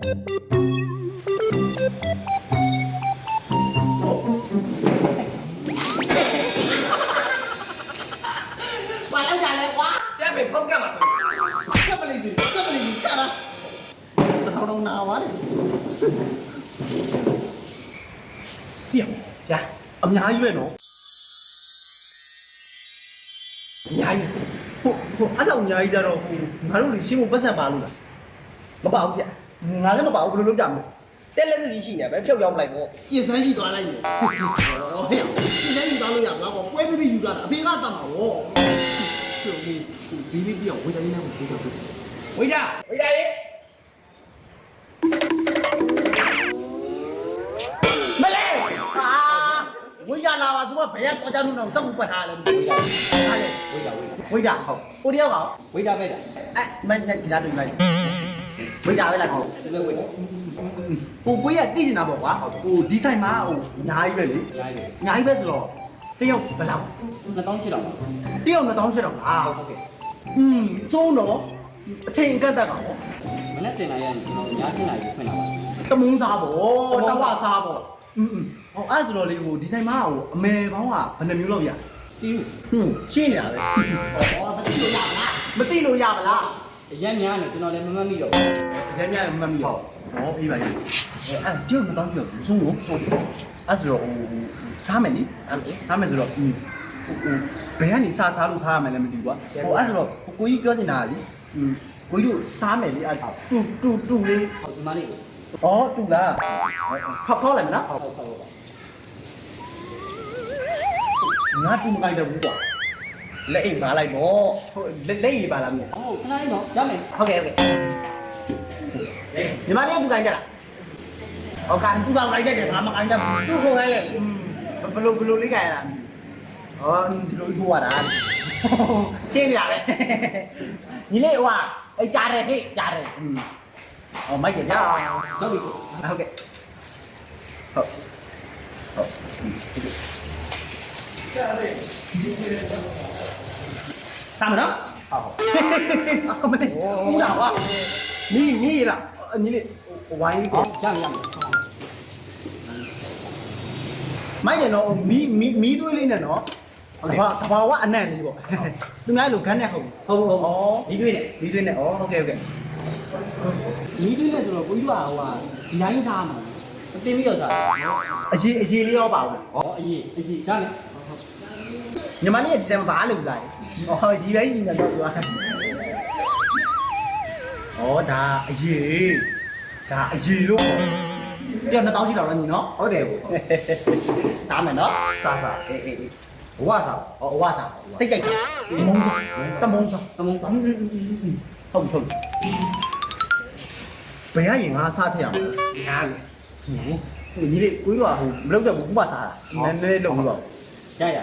มาแล้วอย่าเลยว้า ဆရာပဲဖောက်ကတ်မှာ ဆက်ပလိစီချတာတော့နာပါလေပြရအများကြီးပဲနော်အများကြီးဟိုအဲ့လောက်အများကြီးကြတော့ဟိုငါတို့လေရှင်းဖို့ပတ်စံပါလို့လား မပါဘူးဆရာ ငါလည်းမပါဘူးဘယ်လိုလုပ်ကြမလဲ ဆရာလက်စီရှိနေပဲဖြုတ်ရောက်လိုက်ပေါ့ ကျင်စမ်းကြည့်သွားလိုက်မယ်ဟောဟဲ့ကျင်စမ်းကြည့်သွားလို့ရမလားကွာပွဲပြီးယူလာတာအဖေကတတ်မှာဗောကျုပ်လေးဈေးလေးပြအောင်ဝေးတိုင်းနဲ့ကိုပြောကြတယ် ဝိဒါရေ မလဲဟာဝိရလာပါဆိုတော့ဘယ်ကတော့ကြလို့တော့စက်ကူပတ်ထားတယ်ဝိရဟာလေဝိရဟုတ်ကိုတယောက်က ဝိဒါပဲလား မင်းနဲ့ဒီလားတွေ့လိုက်ဝိရပဲလားဟုတ် ဒီလိုဝိဒါ ဟိုကိုရတိကျင်တာပေါ့ကွာဟိုဒီဆိုင်မှာဟိုအများကြီးပဲလေ ရိုင်းတယ် အများကြီးပဲဆိုတော့တယောက်ဘယ်လောက် 2000လောက်ပါ တယောက်2000ချက်တော့လား ဟုတ်ကဲ့ သုံးတော့အချိန်ကတ်တတ်ကောင် မနေ့စင်လာရင်ကျွန်တော်ညစင်လာပြီးဖွင့်လာပါ တမုံစားပေါ့တဝစားပေါ့ဟောအဲ့ဆိုတော့လေဟိုဒီဆိုင်မှာဟိုအမေပေါင်းကဘယ်နှမျိုးလောက်ပြ တီး ရှင်းနေတာပဲဩမသိလို့ရမလားမသိလို့ရမလား အရန်များနေကျွန်တော်လည်းမမှတ်မိတော့ အရင်ကမမှတ်မိတော့ဩအေးပါကြီးအဲ့တယောက်2000ကျော်ဆုံးလို့ဆိုတယ်အဲ့ဆိုတော့ဟိုစားမယ်နိစားမယ်ဆိုတော့ဟိုဘယ်ကနေစားလို့စားရမယ်လည်းမသိဘူးကွာဟိုအဲ့ဆိုတော့ကိုကြီးပြောနေတာလေကိုကြီးတို့စားမယ်လေအဲ့တူလေး ဟုတ်ဒီမလေး ဩတူလားဖောက်လိုက်မလား ဟုတ် ငါတူမကိုက်တော့ဘူးကွာလက်အိမ်ပါလိုက်တော့ဟုတ်လက်ရည်ပါလားမင်း ဟုတ်ခဏလေးတော့ရမယ် ဟုတ်ကဲ့ညီမလေးကတူကိုက်ကြလားဟုတ်ကဲ့တူကောင်ကိုက်တတ်တယ်ငါမကိုက်တတ်ဘူးတူကိုကိုက်လေဘလို့လေးကိုက်ရလားဩဒီလိုထိုးရတာရှင်းပြရတယ်ညီလေးဟိုကအဲ့ကြားတယ်ဟေ့ကြားတယ်ဩမိုက်ကြကြာ ရောက်ပြီ ဟုတ်ကဲ့ဟုတ်စားမနော်ဟုတ်မင်းဦးတာကွာမီးလားညီလေးဝိုင်းလေးကို ရမယ် မိုက်တယ်နော်မီးသွေးလေးနဲ့နော်တဘာဝအနံ့လေးပေါ့သူများလိုခန်းနဲ့ဟုတ်ဩမီးသွေးနဲ့ဩဟုတ်ကဲ့မီးသွေးနဲ့ဆိုတော့ကိုကြီးတို့ကဟိုဟာဒီတိုင်းစားမှာ အတင်းပြီးတော့စား အရေးလေးရောပါဘူး ဟောအရေးရမယ် ညီမလေးကဒီတိုင်းဘာလုပ်လာလဲဩဒီတိုင်းညီနေတော့သူကဩဒါအရေးလို့ပြော2000ရှိတော့လားညီနော်ဟုတ်တယ်ကိုစားမယ်နော်စားအေးဝါစားဝါစားစိတ်ကြိုက်တမုံစားဟုတ်ဘယ်ရရင်ငါစားထည့်ရမလဲညာလေညီလေးကိုကြီးကဟိုမလုပ်တော့ဘူးဥပစားတာနည်းနည်းလုပ်ပြီးတော့ ရ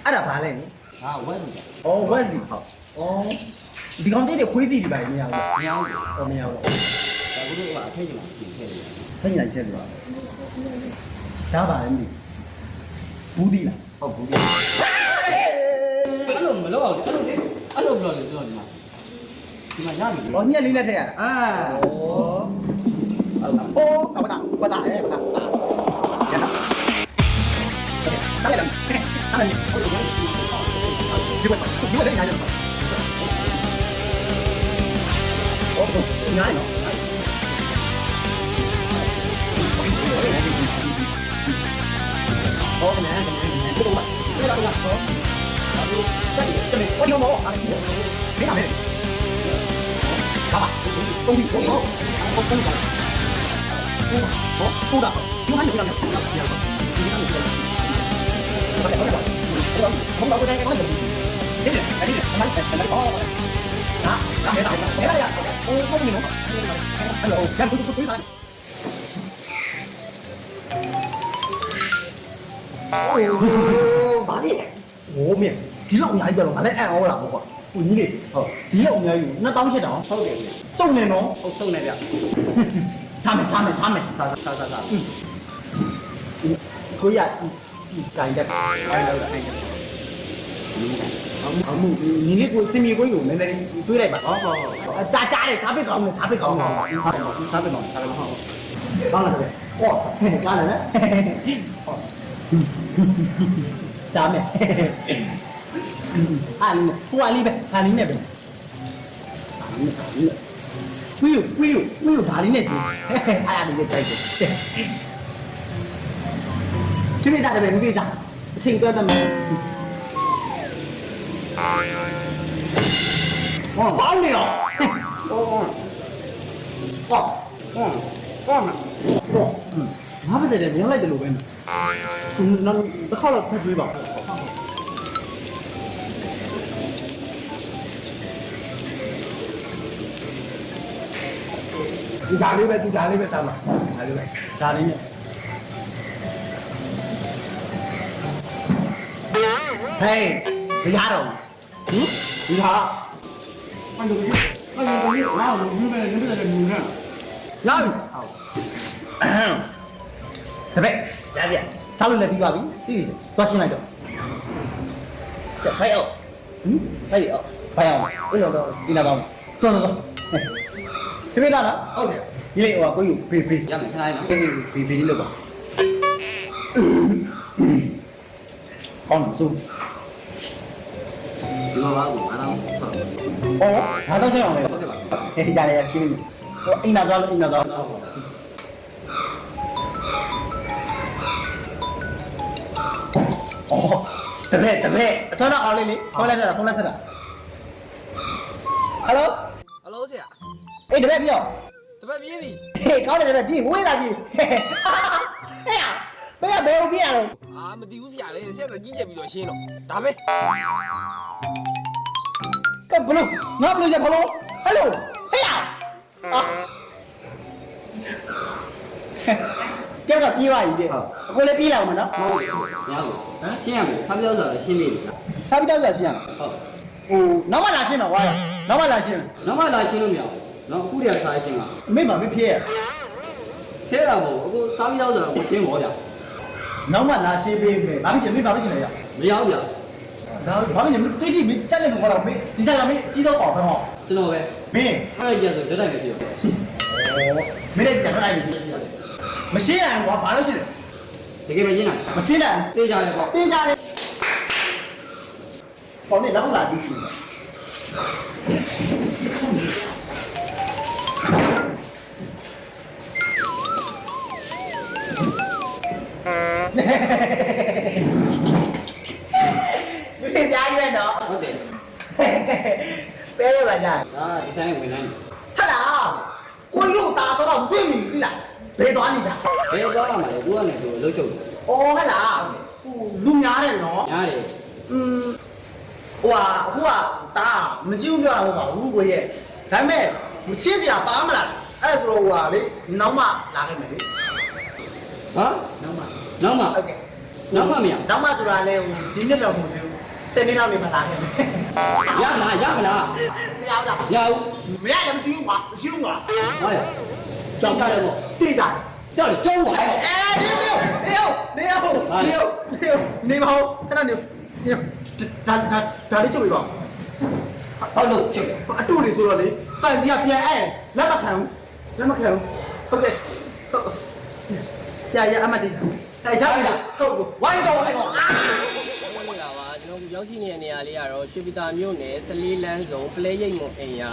အဲ့ဒါဘာလဲနိ ဟာဝက်စီ ဩဝက်စီဟုတ်ဒီကောင်တိတ်ခွေးစီဒီပါမရဘူး မရဘူး မရဘူး ဒါကလို့ကအထိတ်ကပြင်ခဲ့တယ် ဖိညာချက်လို့ဒါပါလဲမသိဘူးဒီလား ဟုတ်ဘူးအဲ့လိုမလုပ်အောင်အဲ့လိုပြောလေပြောဒီမှာရပြီ ။အော်ညက်လေးနဲ့ထည့်ရတာ အာ ။အိုးဝတာဟဲ့ဝတာ။ကျန်တာ။အဲ့ဒါအဲ့ဒါဟုတ်တယ်။ဒီဘက်လေးညာကြတော့။အော်ညာနော်။ဟုတ်တယ်။ဘုရား။ဘယ်လိုလဲ။ဟော။တက်တယ်။ဘာလို့မဟုတ်အဲ့ဒါ။ဒီကနေ့가봐. 똥이 똥. 똥이 가. 똥다. 이거 한 개 그냥 그냥. 이거 한 개. 그래. 뭔가 그냥 한 개. 되지? 되지? 한 마리. 자, 내가 야. 똥이 너. 헬로. 야, 똥이 가. 많이. 오면.ဒီလောက်အများကြီးကြတော့ငါလည်းအံ့ဩလာပေါ့ကွာ။ဦးကြီးလေဟုတ်ဒီလောက်အများကြီး2000ရှစ်တောင် ဟုတ်တယ်ဗျ စုံနေနော် ဟုတ်ဆုံးနေဗျ ထားမယ်စားကိုရဒီကိုင်းတက် အဲ့လိုအဲ့ဒါ အမှုညီလေးကိုစင်မီကိုကိုနည်းနည်းတွေးလိုက်ပါ ဟုတ် ကြားတယ်စားပစ်ကောင်းတယ် စားပဲပေါ့စားပဲပေါ့ ကောင်းလားတဲ့ဟောကားလည်းဟောဒါမဲ့အားလေးဟိုအားလေးပဲအားလေးနဲ့ပဲဝီယူဒါလေးနဲ့ကြည့်အားလေးနဲ့တိုက်တယ်ချိမိတာတယ်မိတာအချိန်သွားတယ်ဟောပေါင်းနေရောဟောငါပါစေတယ်ညလိုက်တယ်လို့ပဲနော်တစ်ခါတော့ထပ်တွေးပါဒီဓာလေးပဲတားပါဒါလေးပဲဒါလေးနဲ့ဟေးဘယ်ရတော့ဟင်ဒီဟာအဲ့လိုငါ့ကိုမြူပဲမြူတယ်မြူနေလာပြီတပည့်ရပြစားလို့လည်းပြီးပါပြီပြီးပြီသွားရှင်းလိုက်တော့ဆက်ဖိုင်အောင်ဟင်ဖိုင်အောင်ဖိုင်အောင်အဲ့လိုတော့ဒီနာပါတော့တပည့်လာလားဟုတ်တယ်ဒီလေဟိုကိုယူဖေးရမယ်ခဏလေးနော်ဖေးလေးလောက်ပါအော်ဆိုဒီမှာပါဘူးအားလုံးဆောက် အော်ဘာတော့ချက်အောင်လဲဟုတ်ကဲ့ပါရတယ်ရှင်းနေပြီဟိုအိမ်နာသွားလို့အိမ်နာသွားအော်တပည့်အထွန်းတော့အောင်လေးလေဖုန်းလိုက်ဆက်တာဟယ်လို ဟယ်လိုဆရာ အေးတပည့်ပြော တပတ်ပြေးပြီ ဟေးကောင်းတယ်တပည့်ပြေးဝေးတာပြေးဟဲ့ဘယ်ဘယ်ပြေးရတော့ အာမသိဘူးဆရာလေဆရာကကြီးကြက်ပြီးတော့ရှင်းတော့ဒါပဲ ဘလို့ငါဘလို့ရဘလို့ဟယ်လိုဟေးကျောက်ကပြေးပါပြီတဲ့အခုလည်းပြေးလာအောင်မနော် ဟုတ်တယ်ညောင်းဟမ်ရှင်းရမယ်စားပြောဆိုတော့ရှင်းပြီ စားပြီးတော့ရှင်းရအောင် ဟုတ် ဟိုနောက်မှလာရှင်းတော့ကွာနောက်မှလာရှင်း နောက်မှလာရှင်းလို့မရဘူးနော်အခုတည်းကစားရှင်းတာ အမေမမဖေးရ ထဲတာပေါ့အခုစားပြီးတော့ဆိုတော့ကိုရှင်းပါဗျာ နောက်မှလာရှင်းပေးမယ်ဘာဖြစ်လဲမင်းဘာဖြစ်လဲရ မရဘူးဗျာ ဒါဘာဖြစ်လဲတွေးကြည့်မင်းကြက်နေလို့ခေါ်တော့မင်းဒီဆိုင်ကမင်းအကြီးတော့ပေါ့ဖမ်းဟော ကျွန်တော်ပဲ မင်း အဲ့ဒါကြဆိုတက်တိုင်းမရှိဘူး မင်းလည်းကြက်လိုက်ပြီမရှင်းရဘူးကွာဘာလို့ရှင်းလဲ တကယ်မရှင်းတာ မရှင်းနိုင် တေးကြတယ်ပေါ့ တင်းကြတယ်ပေါ်နေနောက်လာပြီးရှင်းမင်းကြားရတော့ ဟုတ်တယ် ပဲရပါကြ ဒါဒီဆိုင်ဝင်နိုင် ဟတ်လားကိုရုပ်သားဆိုတော့ပြင်းပြီပြီလားဘယ်သွားနေတာ ဘယ်တော့မှမလဲသူကနေသူလှုပ်ရှုပ်တယ် အော်ဟတ်လားဟိုလူများတယ်နော် ညားတယ် ဟိုကတာမရှိဘူးပြောတာဟုတ်ပါဘူးကိုရဲ့ဒါပေမဲ့မရှင်းစရာပါမလားအဲ့ဆိုတော့ဟိုကလေနောက်မှလာခဲ့မယ်လေ ဟာနောက်မှ ဟုတ်ကဲ့ နောက်မှမရ နောက်မှဆိုတာလဲဟိုဒီနှစ်တော့မဟုတ်သေးဘူး7နှစ်လောက်နေမှလာခဲ့မယ် ရမလားမရဘူးလား ရဘူး မရလည်းမသိဘူးကွာမရှိဘူးကွာ ဟုတ်ရကြောက်ကြတယ်ပေါ့ သိကြတယ် ကြောက်တယ်ကျုံးပါ နေပါဦးခဏနေဒါလေးချုပ်ပြီပါ ဆောက်လို့ချုပ်တယ် အတူနေဆိုတော့လေဖန်စီကပြန်အဲ့လက်မခံဘူးဟုတ်ကဲ့ရအမတီတိုက်ချပြီလားဟုတ်ဝိုင်းတော့အဲ့တော့ မင်္ဂလာပါကျွန်တော်အခုရောက်ရှိနေတဲ့နေရာလေးကတော့ရွှေပြည်သာမြို့နယ်14လမ်းစုံဖလဲရိတ်မွန်အိမ်ယာ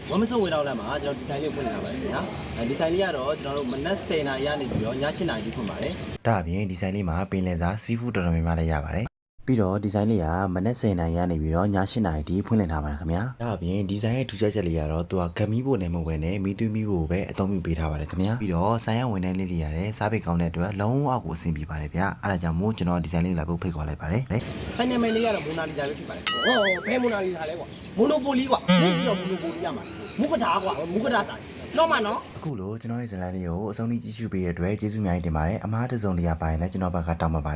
ဝမ်းမစုံဝင်တော့လမ်းမှာကျွန်တော်ဒီဇိုင်းလေးဖွင့်နေတာပါခင်ဗျာဒီဇိုင်းလေးကတော့ကျွန်တော်တို့မနက်10:00နာရီကနေပြီးတော့ည8:00နာရီဖွင့်ပါတယ်ဒါအပြင်ဒီဇိုင်းလေးမှာပင်လယ်စာစီးဖူးတော်တော်များများလည်းရပါတယ်ပြီးတော့ဒီဇိုင်းလေးကမနက်10:00နာရီကနေပြီးတော့ည8:00နာရီထိဖွင့်လှစ်ထားပါတယ်ခင်ဗျာဒါအပြင်ဒီဇိုင်းရဲ့ထူးခြားချက်လေးကတော့သူကဂမီးဖို့နဲ့မဟုတ်ဘဲနဲ့မီးသွေးမီးဖို့ပဲအသုံးပြုပေးထားပါတယ်ခင်ဗျာပြီးတော့ဆိုင်ရဝန်ထမ်းလေးတွေရတယ်စားပိတ်ကောင်းတဲ့အတွက်လုံးဝကိုအဆင်ပြေပါတယ်ဗျာအဲ့ဒါကြောင့်မို့ကျွန်တော်ဒီဇိုင်းလေးလာဖို့ဖိတ်ခေါ်လိုက်ပါတယ်ဆိုင်နာမည်လေးကတော့မိုနာလီဇာပဲဖြစ်ပါတယ် ဟောဘယ်မိုနာလီလာလဲကွာမိုနိုပိုလီကွာနေကြည့်တော့မိုနိုပိုလီရမှာမုကတာကွာမုကတာစာတော့မနော် အခုလိုကျွန်တော်ရဲ့ဇာတ်လမ်းလေးကိုအဆုံးထိကြည့်ရှုပေးရတဲ့အတွက်ကျေးဇူးအများကြီးတင်ပါတယ်အမားတစ်စုံတရာပါရင်လည်းကျွန်တော်ဘက်ကတောင်းပန်ပါတယ်